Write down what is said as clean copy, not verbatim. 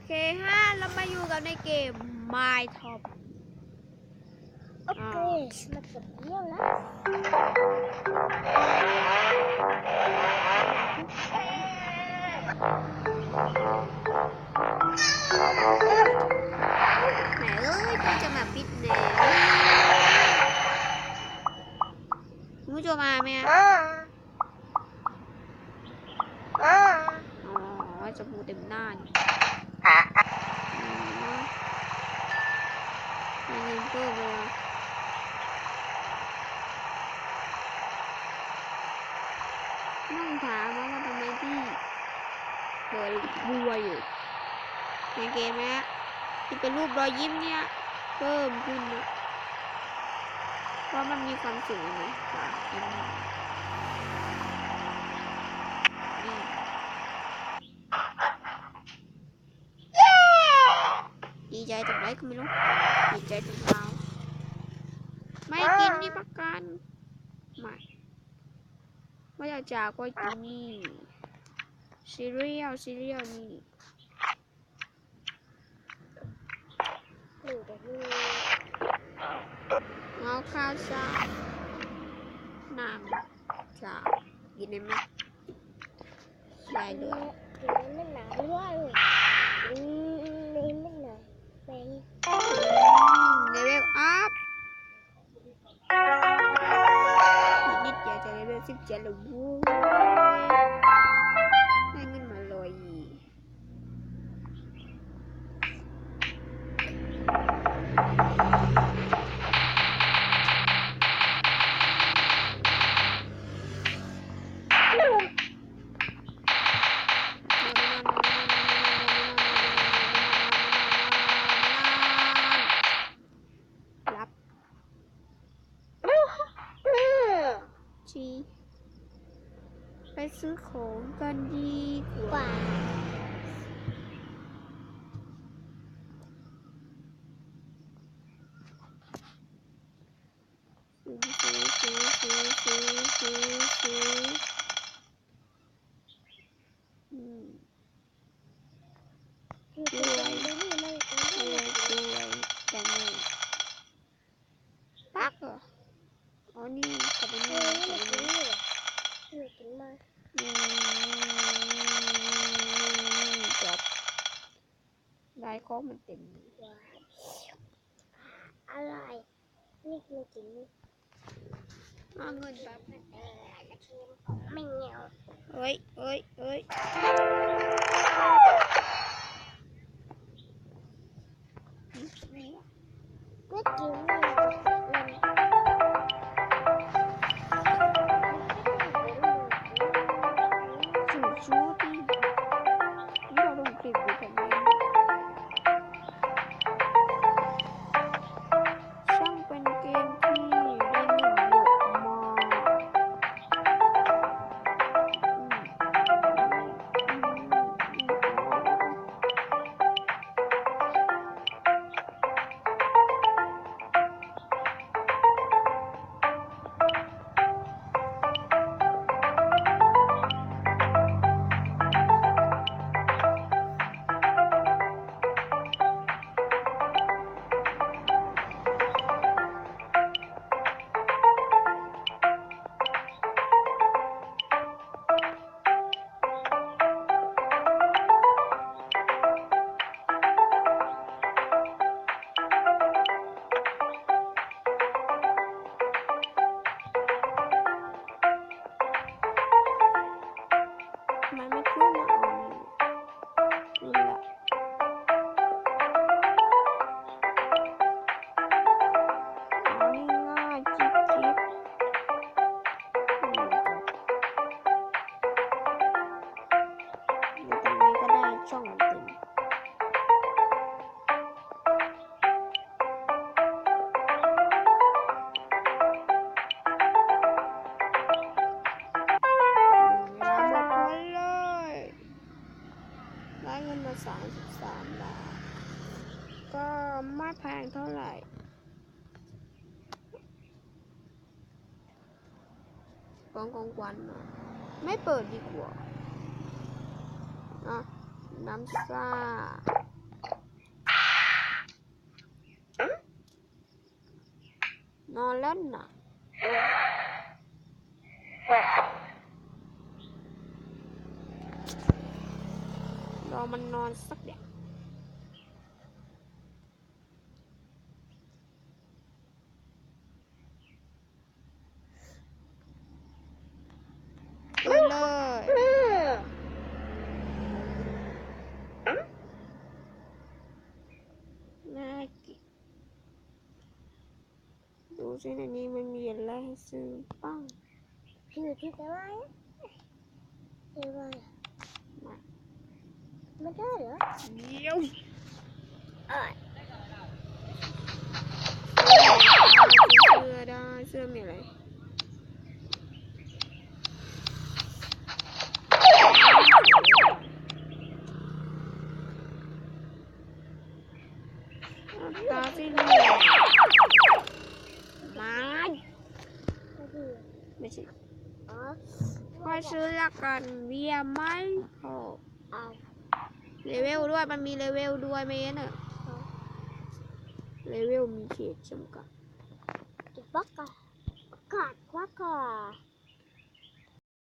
เคฮะเรามาอยู่กันในเกม My Top โอเคมาจบเรื่องแล้วแหมเอ้ยเพิ่งจะมาปิดแหนคุณผู้ชมมาไหมฮะอ๋อจะพูดเต็มหน้านี่มีเงินเพิ่มเลยน้องถามว่าทำไมที่เปิดบัวอยู่ในเกมนะที่เป็นรูปรอยยิ้มเนี่ยเพิ่มขึ้นนะเพราะมันมีความสูงนะดีใจตรงไหนก็ไม่รู้ดีใจตรงเราไม่กินนี่ประกันไม่อยากจากก็กินนี่ซีเรียลนี่เอาข้าวซาน้ำจะกินได้ไหมได้เลยกินไม่หนาด้วยไม่หนาเป็นเลเวลอัพนิดเดียวจะเลเวล17แล้ววู้ได้เงินมาเลยไปซื้อของกันดีกว่าปักเหรออ๋อนี่กับอันนี้กินมาจบได้ของมันเต็มอะไรนี่คือกินเอาเงินแบบไม่เหนียวเอ้ยก็กินชูที่เราลงคลิปดูกันเลยช่างเป็นเกมที่ได้เงินเยอะมมันไม่ขึ้นอ่ะนี่แหละเอานี่ง่ายจิ๊บเดี๋ยวทำไงก็ได้ช่องมันเต็มได้เงินมา33 บาทก็ไม่แพงเท่าไหร่ของขวัญไม่เปิดดีกว่าน้ำซ่า นอนแล้วน่ะรอมันนอนสักเดี๋ยวเลยน่ากินดูสิในนี้มันมีอะไรให้ซื้อบ้าง พี่อยู่ที่ไหนเดี๋ยวมาไม่ได้เหรอ เดี๋ยว เสื้อได้เสื้อมีอะไรตาสิเหลืองไม่ใช่ค่อยซื้อละกันเบียร์ไหมพอเลเวลด้วยมันมีเลเวลด้วยไหมเนี่ยเลเวลมีเขตจำกัด Baka. Baka.